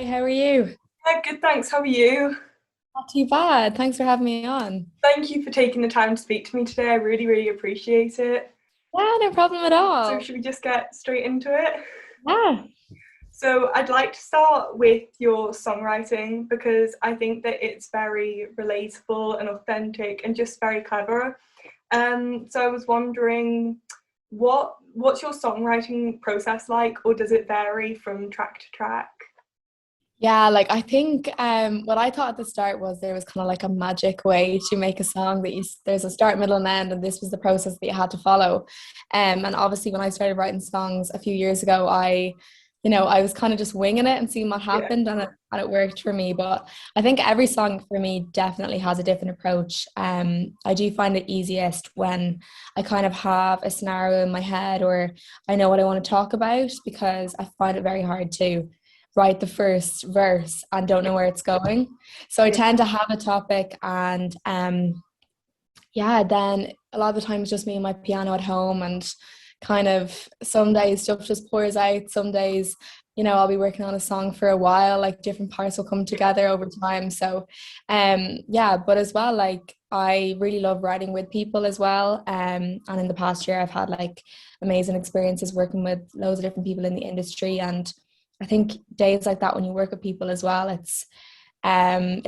Hi, how are you? Yeah, good, thanks. How are you? Not too bad. Thanks for having me on. Thank you for taking the time to speak to me today. I really, really appreciate it. Yeah, no problem at So, all. should we just get straight into it? Yeah. So, I'd like to start with your songwriting because I think that it's very relatable and authentic and just very clever. So I was wondering, what's your songwriting process like, or does it vary from track to track? Yeah, like I think what I thought at the start was there was kind of like a magic way to make a song that there's a start, middle, and end, and this was the process that you had to follow. And obviously when I started writing songs a few years ago, I was kind of just winging it and seeing what Yeah, happened and it worked for me. But I think every song for me definitely has a different approach. I do find it easiest when I kind of have a scenario in my head or I know what I want to talk about because I find it very hard to write the first verse and don't know where it's going. So I yeah, tend to have a topic and yeah, then a lot of the time it's just me and my piano at home and kind of some days stuff just pours out. Some days, I'll be working on a song for a while, like different parts will come together over time. So yeah, but as well, like I really love writing with people as well. And in the past year I've had like amazing experiences working with loads of different people in the industry. And I think days like that when you work with people as well, it's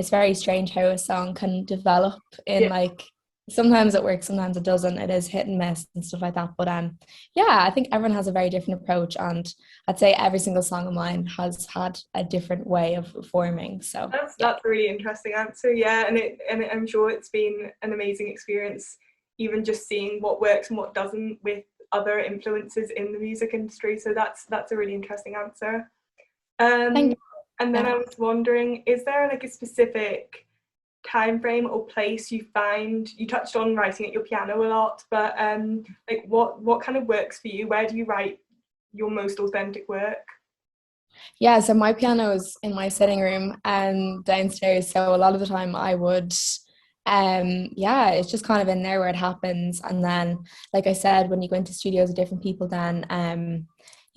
very strange how a song can develop in yeah. like sometimes it works, sometimes it doesn't. It is hit and miss and stuff like that. But yeah, I think everyone has a very different approach, and I'd say every single song of mine has had a different way of forming. So yeah. That's a really interesting answer. Yeah, I'm sure it's been an amazing experience, even just seeing what works and what doesn't with other influences in the music industry. So that's a really interesting answer. Thank Um, you. and then Yeah. I was wondering, is there like a specific time frame or place you find you touched on writing at your piano a lot, but like what kind of works for you? Where do you write your most authentic work? Yeah, so my piano is in my sitting room downstairs. So a lot of the time I would yeah, it's just kind of in there where it happens. And then like I said, when you go into studios with different people then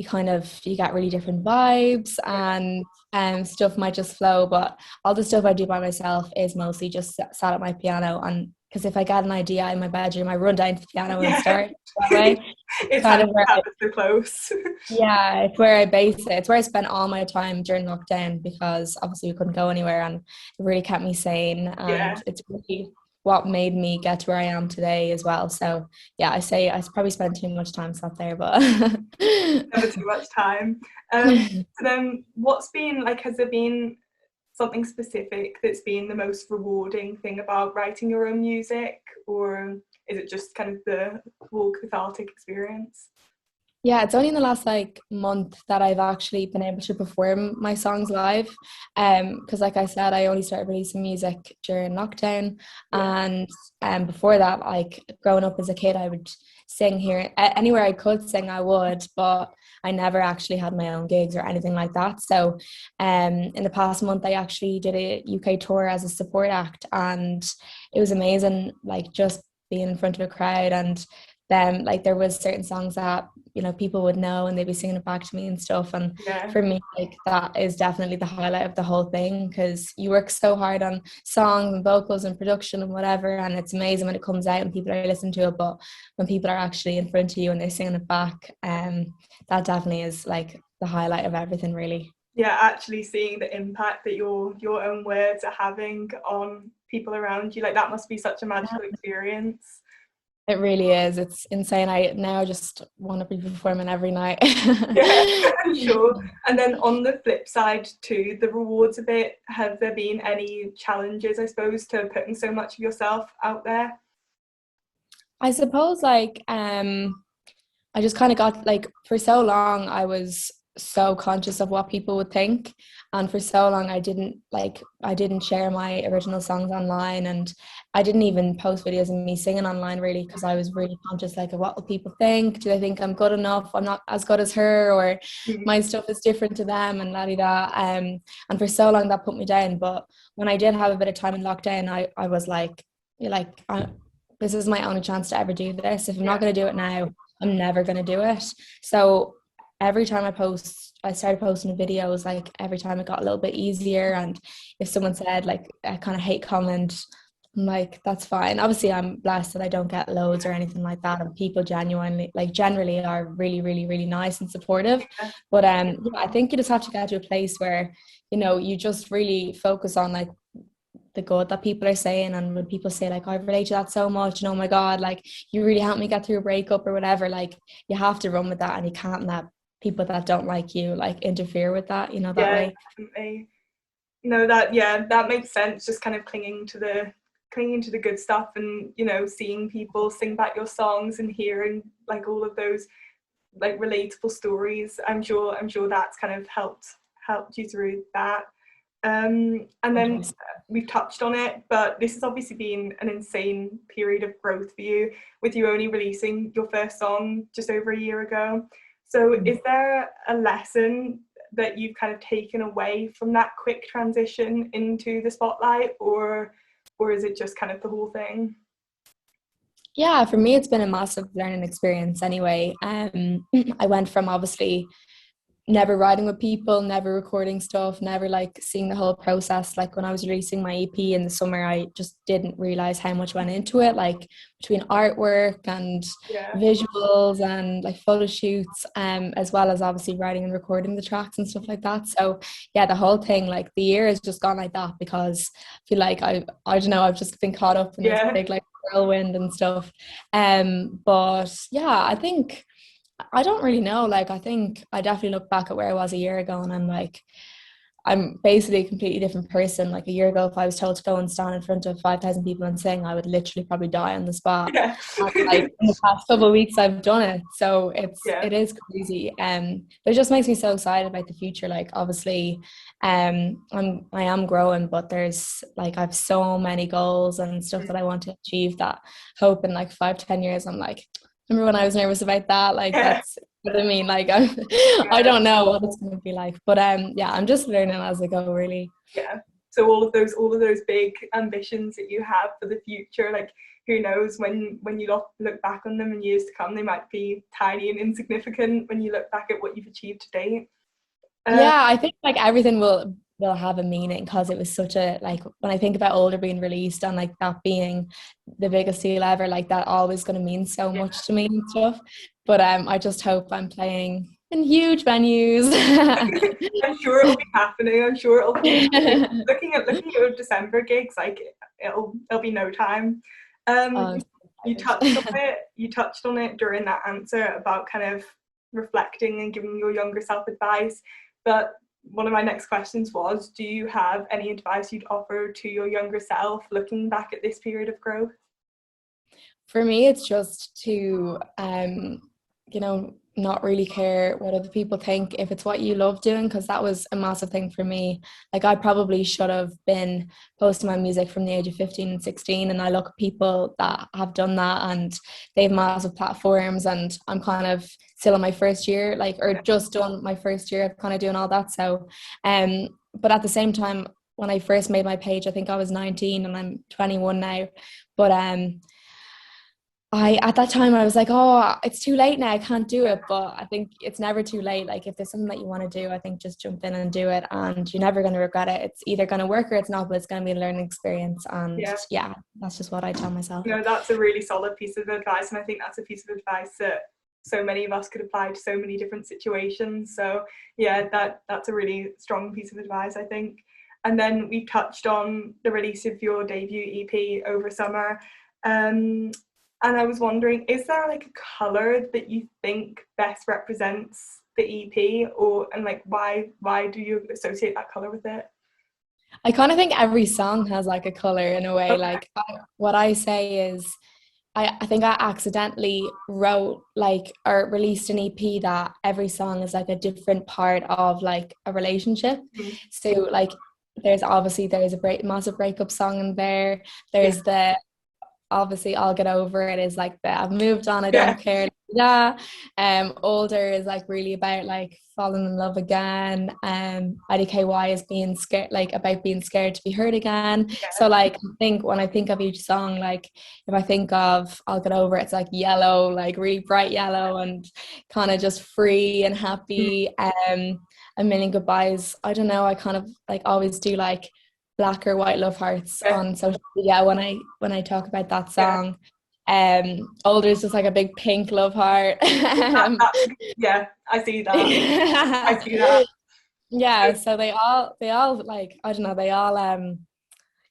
you get really different vibes Yeah, and stuff might just flow. But all the stuff I do by myself is mostly just sat at my piano and because if I get an idea in my bedroom, I run down to the piano and yeah. start that way. It's Kind handy of to where have it so close. yeah, it's where I base it. It's where I spent all my time during lockdown because obviously we couldn't go anywhere and it really kept me sane. Yeah, And it's really what made me get to where I am today as well. So yeah, I say I probably spent too much time sat there, but never too much time. So then what's been like, has there been something specific that's been the most rewarding thing about writing your own music, or is it just kind of the whole cathartic experience? yeah, it's only in the last like month that I've actually been able to perform my songs live. Because like I said, I only started releasing music during lockdown. Yeah. And before that, like growing up as a kid, I would sing here anywhere I could sing, I would, but I never actually had my own gigs or anything like that. So in the past month I actually did a UK tour as a support act and it was amazing, like just being in front of a crowd and then like there was certain songs that people would know and they'd be singing it back to me and stuff and Yeah. for me like that is definitely the highlight of the whole thing because you work so hard on songs and vocals and production and whatever and it's amazing when it comes out and people are listening to it but when people are actually in front of you and they're singing it back that definitely is like the highlight of everything really. Yeah, actually seeing the impact that your own words are having on people around you, like that must be such a magical experience. It really is. It's insane. I now just want to be performing every night. Yeah, I'm sure. And then on the flip side too, the rewards of it, have there been any challenges, I suppose, to putting so much of yourself out there? I suppose like I just kind of got like for so long I was so conscious of what people would think and for so long I didn't share my original songs online and I didn't even post videos of me singing online really because I was really conscious like of what will people think, do they think I'm good enough, I'm not as good as her or Mm. my stuff is different to them and la di da and for so long that put me down but when I did have a bit of time in lockdown I was like you're like this is my only chance to ever do this. If I'm not Yeah. going to do it now, I'm never going to do it. So every time I started posting videos, like every time it got a little bit easier. And if someone said like a kind of hate comment, I'm like, that's fine. Obviously, I'm blessed that I don't get loads or anything like that. And people genuinely, like generally are really, really, really nice and supportive. But yeah, I think you just have to get to a place where, you know, you just really focus on like the good that people are saying. And when people say like, I relate to that so much, and oh my God, like you really helped me get through a breakup or whatever, like you have to run with that, and you can't let people that don't like you like interfere with that, you know, that Yeah, way. definitely. No, that, yeah, that makes sense. Just kind of clinging to the good stuff, and you know, seeing people sing back your songs and hearing like all of those like relatable stories. I'm sure that's kind of helped you through that. And then we've touched on it, but this has obviously been an insane period of growth for you, with you only releasing your first song just over a year ago. So is there a lesson that you've kind of taken away from that quick transition into the spotlight, or is it just kind of the whole thing? Yeah, for me it's been a massive learning experience anyway. I went from obviously never writing with people, never recording stuff, never like seeing the whole process. Like when I was releasing my EP in the summer, I just didn't realize how much went into it, like between artwork and Yeah. visuals and like photo shoots, as well as obviously writing and recording the tracks and stuff like that. So yeah, the whole thing, like the year has just gone like that, because I feel like I don't know, I've just been caught up in this Yeah. big like whirlwind and stuff. But yeah, I think I don't really know. Like, I think I definitely look back at where I was a year ago, and I'm like, I'm basically a completely different person. Like a year ago, if I was told to go and stand in front of 5,000 people and sing, I would literally probably die on the spot. Yeah. And like in the past couple of weeks, I've done it, so Yeah. it is crazy. But it just makes me so excited about the future. Like obviously, I am growing, but there's like I have so many goals and stuff that I want to achieve. That hope in like 5, 10 years, I'm like, remember when I was nervous about that? Like Yeah. that's what I mean. Like I Yeah. don't know what it's gonna be like. But yeah, I'm just learning as I go really. Yeah. So all of those big ambitions that you have for the future, like who knows, when you look back on them in years to come, they might be tiny and insignificant when you look back at what you've achieved to date. Uh, Yeah, I think like everything will have a meaning, because it was such a like when I think about Older being released and like that being the biggest deal ever, like that always going to mean so yeah. much to me and stuff. But I just hope I'm playing in huge venues. I'm sure it'll be happening. I'm sure it'll be looking at your December gigs, like it'll be no time. Oh, Um, I'm you so touched on excited. it. You touched on it during that answer about kind of reflecting and giving your younger self advice. But one of my next questions was, do you have any advice you'd offer to your younger self looking back at this period of growth? For me, it's just to, you know, not really care what other people think if it's what you love doing, because that was a massive thing for me. Like, I probably should have been posting my music from the age of 15 and 16. And I look at people that have done that and they have massive platforms. And I'm kind of still in my first year, like, or just done my first year of kind of doing all that. So, but at the same time, when I first made my page, I think I was 19 and I'm 21 now. But I at that time I was like, oh, it's too late now, I can't do it. But I think it's never too late. Like if there's something that you want to do, I think just jump in and do it, and you're never going to regret it. It's either going to work or it's not, but it's going to be a learning experience. And Yeah. yeah, that's just what I tell myself. No, that's a really solid piece of advice, and I think that's a piece of advice that so many of us could apply to so many different situations. So yeah, that's a really strong piece of advice, I think. And then we touched on the release of your debut EP over summer. And I was wondering, is there like a colour that you think best represents the EP, and like why do you associate that colour with it? I kind of think every song has like a color in a way. Okay. Like what I say is I think I accidentally wrote like or released an EP that every song is like a different part of like a relationship. Mhm. So like there's a massive breakup song in there. Yeah. There's the obviously I'll get over it is like the I've moved on, I don't Yeah. care. Yeah. Older is like really about like falling in love again. IDKY is being scared, like about being scared to be hurt again. Yeah, So like I think when I think of each song, like if I think of I'll Get Over It, it's like yellow, like really bright yellow and kind of just free and mm, happy. A Million Goodbyes. I don't know, I kind of like always do like black or white love hearts yeah, on social media when I talk about that yeah. song. Older is just like a big pink love heart. Yeah, I see that. I see that. Yeah, so they all like I don't know, they all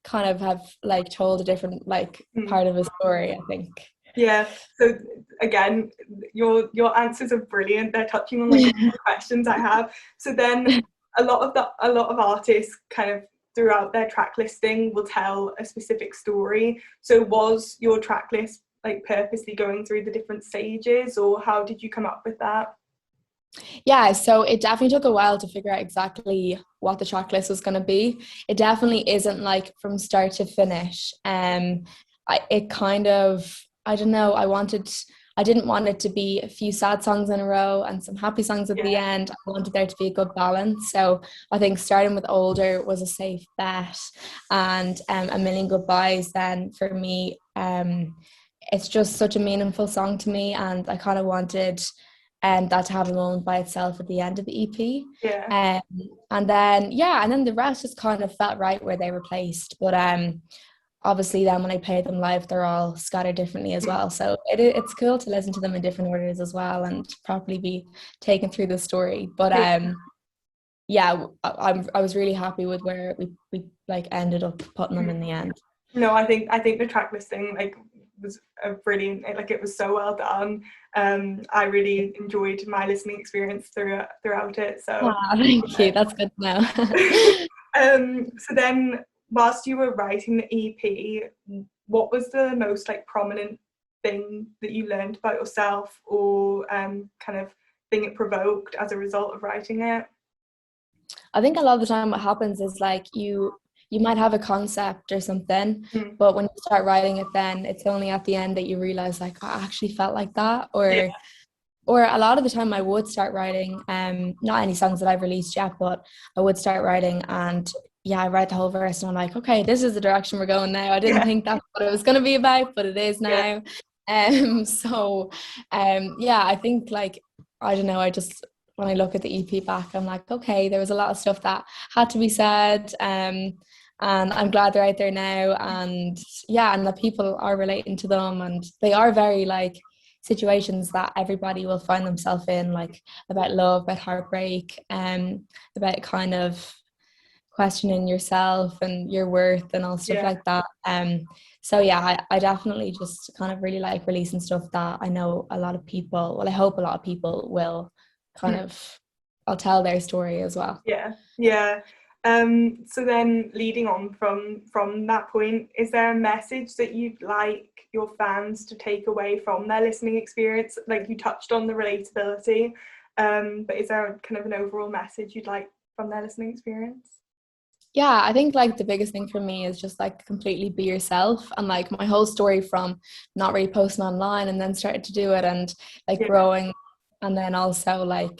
kind of have like told a different like Mm. part of a story, I think. Yeah. So again, your answers are brilliant. They're touching on like all the questions I have. So then a lot of artists kind of throughout their track listing will tell a specific story. So was your track list like purposely going through the different stages, or how did you come up with that? Yeah, so it definitely took a while to figure out exactly what the track list was going to be. It definitely isn't like from start to finish. It kind of, I don't know, I didn't want it to be a few sad songs in a row and some happy songs at the Yeah. end. I wanted there to be a good balance. So I think starting with Older was a safe bet, and A Million Goodbyes then for me, it's just such a meaningful song to me, and I kind of wanted that to have a moment by itself at the end of the EP. Yeah. Um, and then yeah, and then the rest just kind of felt right where they were placed. But obviously then when I play them live, they're all scattered differently as Mm. well. So it's cool to listen to them in different orders as well and properly be taken through the story. But Yeah. yeah, I was really happy with where we like ended up putting them in the end. No, I think the track listing like was a brilliant, like it was so well done. I really enjoyed my listening experience throughout it. So Ah, thank you. That's good to know. so then whilst you were writing the EP, what was the most like prominent thing that you learned about yourself, or kind of thing it provoked as a result of writing it? I think a lot of the time what happens is like you might have a concept or something, Mm. but when you start writing it, then it's only at the end that you realize like, oh, I actually felt like that. Yeah, Or a lot of the time I would start writing, not any songs that I've released yet, but I would start writing and yeah, I write the whole verse and I'm like, okay, this is the direction we're going now. I didn't yeah, think that's what it was gonna be about, but it is yeah, now. So yeah, I think like I don't know, I just when I look at the EP back, I'm like, okay, there was a lot of stuff that had to be said. And I'm glad they're out there now. And yeah, and the people are relating to them and they are very like situations that everybody will find themselves in, like about love, about heartbreak, about kind of questioning yourself and your worth and all stuff yeah, like that. So yeah, I definitely just kind of really like releasing stuff that I know a lot of people, well, I hope a lot of people will kind mm, of, I'll tell their story as well. yeah, yeah. So then leading on from that point, is there a message that you'd like your fans to take away from their listening experience? Like you touched on the relatability, but is there kind of an overall message you'd like from their listening experience? Yeah, I think like the biggest thing for me is just like completely be yourself and like my whole story from not really posting online and then started to do it and like Yeah, growing and then also like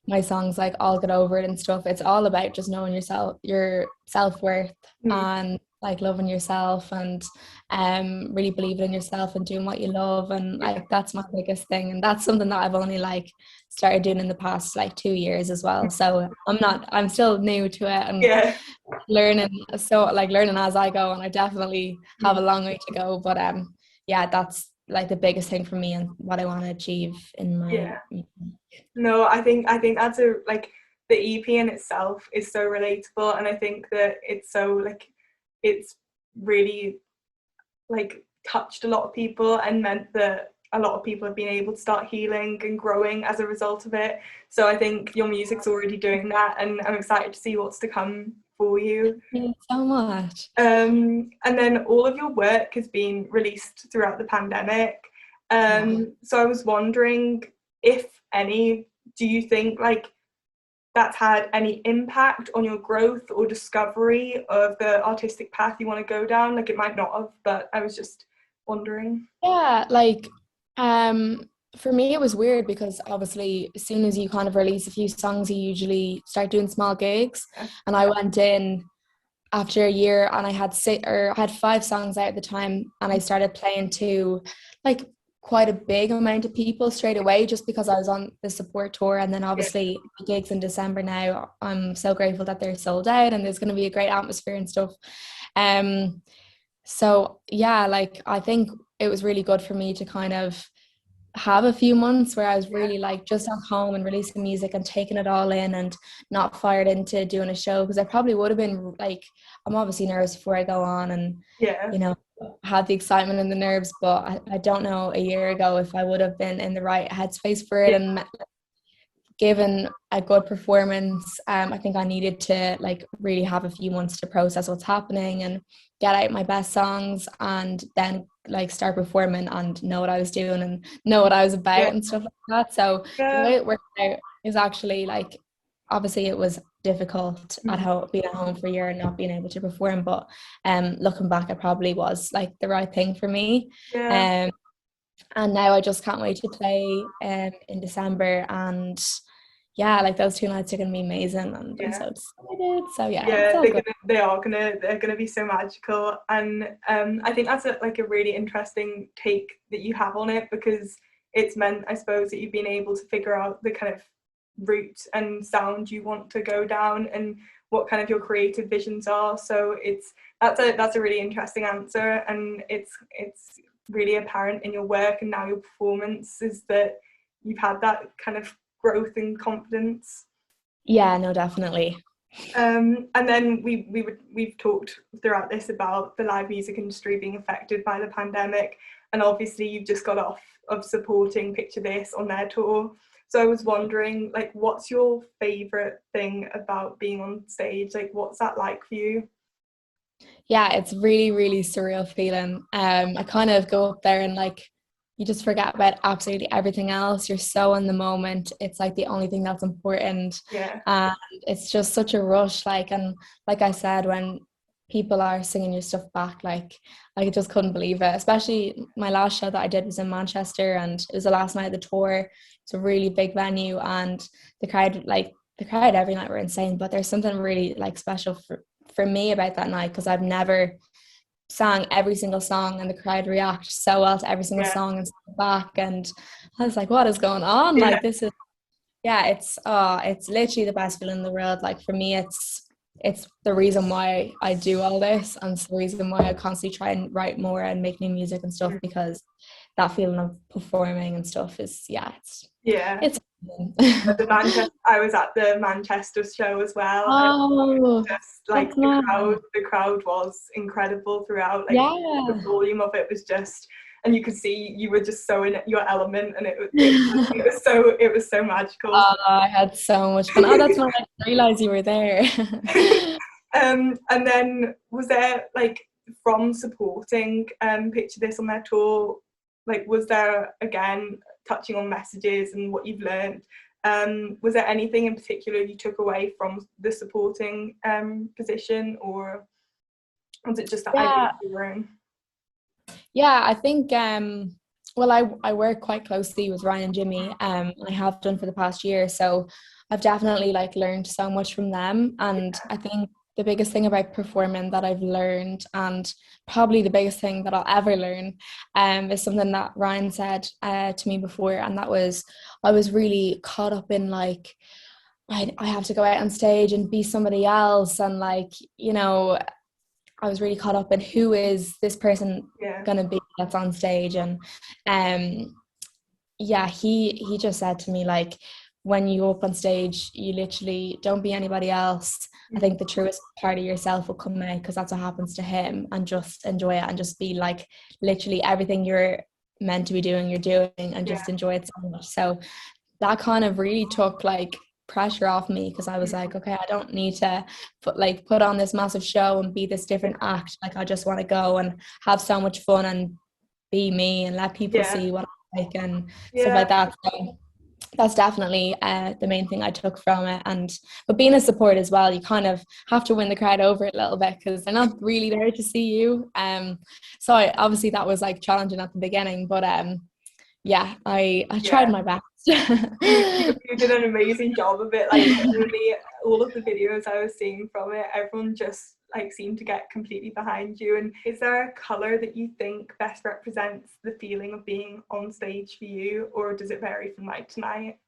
my songs like I'll Get Over It and stuff. It's all about just knowing yourself, your self-worth mm, and like loving yourself and really believing in yourself and doing what you love and yeah, like that's my biggest thing and that's something that I've only like started doing in the past like 2 years as well. So I'm still new to it and yeah, learning as I go and I definitely have mm, a long way to go but yeah, that's like the biggest thing for me and what I want to achieve in my yeah. No, I think that's a like the EP in itself is so relatable, and I think that it's so like it's really like touched a lot of people and meant that a lot of people have been able to start healing and growing as a result of it. So I think your music's already doing that, and I'm excited to see what's to come for you. Thank you so much. And then all of your work has been released throughout the pandemic. Yeah. So I was wondering if any, do you think like that's had any impact on your growth or discovery of the artistic path you want to go down? Like it might not have, but I was just wondering. Yeah, like um For me, it was weird because obviously, as soon as you kind of release a few songs, you usually start doing small gigs. Yeah. And I went in after a year and I had I had 5 songs out at the time, and I started playing to like quite a big amount of people straight away just because I was on the support tour. And then Yeah. obviously the gigs in December now, I'm so grateful that they're sold out and there's going to be a great atmosphere and stuff. Um, so yeah, like I think it was really good for me to kind of have a few months where I was Yeah. really like just at home and releasing music and taking it all in and not fired into doing a show, because I probably would have been like, I'm obviously nervous before I go on and, Yeah. you know, had the excitement and the nerves, but I don't know a year ago if I would have been in the right headspace for it Yeah. and given a good performance. I think I needed to like really have a few months to process what's happening and get out my best songs, and then like start performing and know what I was doing and know what I was Yeah. about and stuff like that. So the Yeah. way it worked out is actually like, obviously it was difficult at home, being at home for a year and not being able to perform, but looking back, it probably was like the right thing for me. Yeah. um and now I just can't wait to play in December. And yeah, like those 2 nights are gonna be amazing and I'm Yeah. so excited. So yeah, it's Yeah, all good. they're gonna be so magical, and I think that's like a really interesting take that you have on it, because it's meant, I suppose, that you've been able to figure out the kind of route and sound you want to go down and what kind of your creative visions are. So that's a really interesting answer, and it's really apparent in your work and now your performance is that you've had that kind of growth and confidence. Yeah, no, definitely. And then we've talked throughout this about the live music industry being affected by the pandemic, and obviously you've just got off of supporting Picture This on their tour. So I was wondering, like, what's your favourite thing about being on stage? Like, what's that like for you? Yeah, it's really, really surreal feeling. I kind of go up there and like you just forget about absolutely everything else. You're so in the moment. It's like the only thing that's important. Yeah, And it's just such a rush. Like, and like I said, when people are singing your stuff back, like I just couldn't believe it. Especially my last show that I did was in Manchester and it was the last night of the tour. It's a really big venue and the crowd every night were insane, but there's something really like special for me about that night because I've never sang every single song and the crowd react so well to every single yeah, song and sing back, and I was like, what is going on? yeah, Like this is it's literally the best feeling in the world. Like for me it's the reason why I do all this, and it's the reason why I constantly try and write more and make new music and stuff, because that feeling of performing and stuff is yeah. it's The Manchester, I was at the Manchester show as well, and oh, just like that's mad. the crowd was incredible throughout. Like the Yeah. volume of it was just, and you could see you were just so in your element, and it was so magical. Oh, I had so much fun. Oh, that's when I didn't realize you were there. And then was there, like, from supporting Picture This on their tour, like, was there, again, touching on messages and what you've learned, was there anything in particular you took away from the supporting position, or was it just that idea Yeah, you were in? yeah, I think well I work quite closely with Ryan and Jimmy, and I have done for the past year. So I've definitely like learned so much from them. And I think the biggest thing about performing that I've learned, and probably the biggest thing that I'll ever learn, is something that Ryan said to me before, and that was I was really caught up in like I have to go out on stage and be somebody else, and like, I was really caught up in who is this person Yeah, gonna be that's on stage. And um yeah, he just said to me like, when you go up on stage, you literally don't be anybody else. I think the truest part of yourself will come out, because that's what happens to him, and just enjoy it and just be like literally everything you're meant to be doing, you're doing, and yeah, just enjoy it so much. So that kind of really took like pressure off me, because I was like, okay, I don't need to put on this massive show and be this different act. Like I just want to go and have so much fun and be me and let people yeah, see what I like and stuff yeah, like that. So that's definitely the main thing I took from it. And but being a support as well, you kind of have to win the crowd over a little bit, because they're not really there to see you. So obviously that was like challenging at the beginning, but yeah, I tried Yeah. my best. You did an amazing job of it. Like literally all of the videos I was seeing from it, everyone just like seemed to get completely behind you. And is there a colour that you think best represents the feeling of being on stage for you, or does it vary from night to night?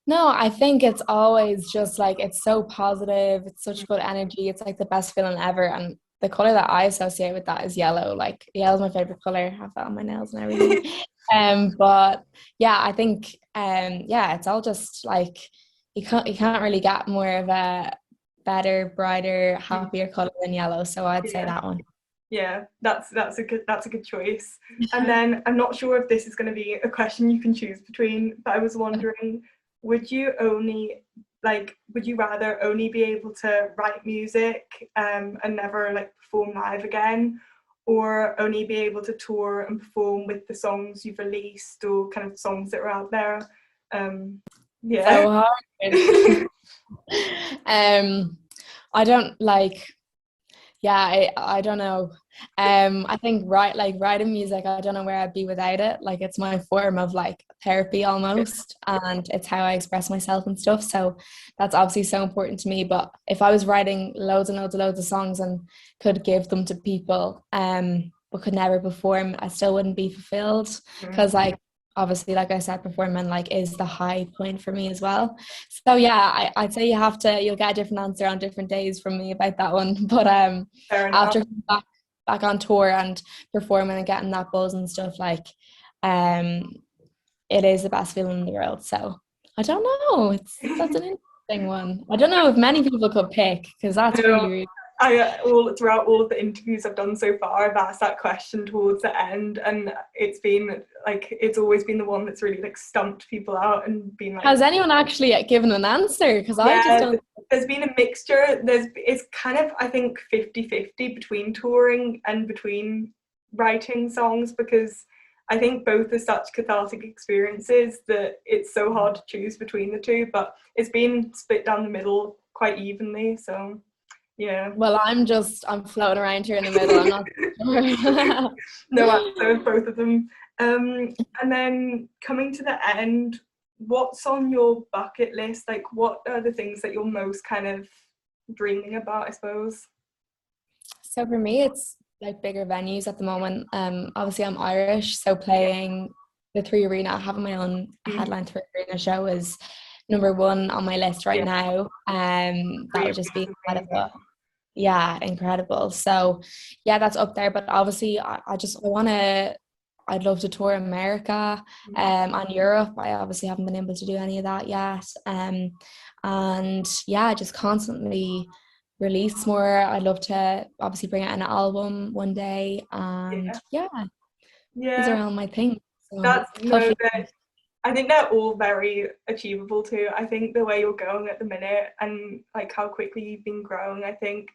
No, I think it's always just like it's so positive, it's such good energy, it's like the best feeling ever. And the color that I associate with that is yellow. Like yellow is my favorite color. I have that on my nails and everything. But yeah, I think yeah, it's all just like you can't really get more of a better, brighter, happier color than yellow. So I'd say Yeah. that one. Yeah, that's a good choice. And then I'm not sure if this is going to be a question you can choose between, but I was wondering, would you rather only be able to write music and never like perform live again, or only be able to tour and perform with the songs you've released or kind of songs that are out there? Yeah. So hard. um I don't like yeah, I don't know. I think writing music, I don't know where I'd be without it. Like it's my form of like therapy almost, and it's how I express myself and stuff. So that's obviously so important to me. But if I was writing loads and loads and loads of songs and could give them to people, but could never perform, I still wouldn't be fulfilled because like obviously, like I said, performing like is the high point for me as well. So yeah, I'd say you'll get a different answer on different days from me about that one. But Fair enough. after coming back on tour and performing and getting that buzz and stuff, like um it is the best feeling in the world. So I don't know. That's an interesting one. I don't know if many people could pick because that's No, really I all throughout all of the interviews I've done so far, I've asked that question towards the end, and it's always been the one that's really like stumped people out and been like, Has anyone actually given an answer? Because I just yeah, don't. there's been a mixture. It's kind of, I think, 50-50 between touring and between writing songs, because I think both are such cathartic experiences that it's so hard to choose between the two, but it's been split down the middle quite evenly. So yeah. Well, I'm floating around here in the middle. I'm not sure. No answer with both of them. And then coming to the end, what's on your bucket list? Like, what are the things that you're most kind of dreaming about, I suppose? So for me, it's like bigger venues at the moment. Obviously I'm Irish, so playing the Three Arena, having my own headline Three Arena show is number one on my list right Yeah, now. That would just be amazing. incredible. Yeah, incredible. So yeah, that's up there. But obviously I'd love to tour America and Europe. I obviously haven't been able to do any of that yet. And yeah, just constantly release more. I'd love to obviously bring out an album one day. And Yeah, yeah, these are yeah. all my things. So That's no, hopefully, I think they're all very achievable too. I think the way you're going at the minute and like how quickly you've been growing, I think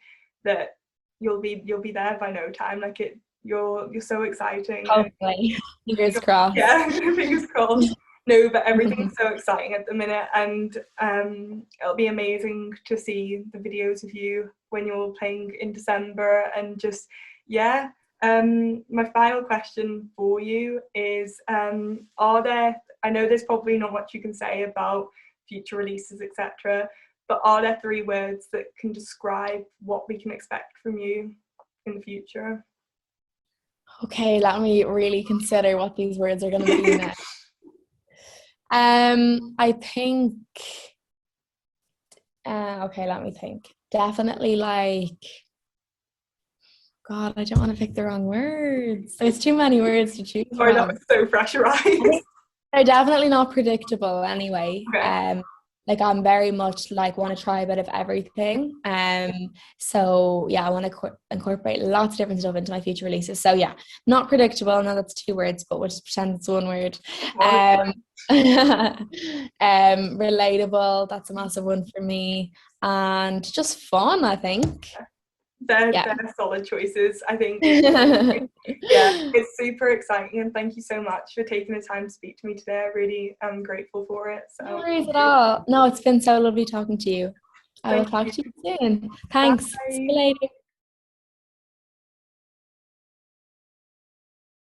that you'll be there by no time. Like you're so exciting, and hopefully, fingers crossed. yeah, fingers crossed. No, but everything's so exciting at the minute, and it'll be amazing to see the videos of you when you're playing in December, and just yeah. My final question for you is: are there? I know there's probably not much you can say about future releases, etc. But are there 3 words that can describe what we can expect from you in the future? Okay, let me really consider what these words are going to be now. I think. Okay, let me think. Definitely like. God, I don't want to pick the wrong words. There's too many words to choose Sorry, that from. was so pressurized. I think they're definitely not predictable anyway. Okay. Like I'm very much like want to try a bit of everything. So yeah, I want to incorporate lots of different stuff into my future releases. So yeah, not predictable. I know that's 2 words, but we'll just pretend it's 1 word. Um, relatable. That's a massive one for me, and just fun. I think. Yeah. They're solid choices, I think. Yeah, it's super exciting, and thank you so much for taking the time to speak to me today. I really am grateful for it. No So worries at all. No, it's been so lovely talking to you. I will thank talk you. to you soon. Thanks. See you Bye. later.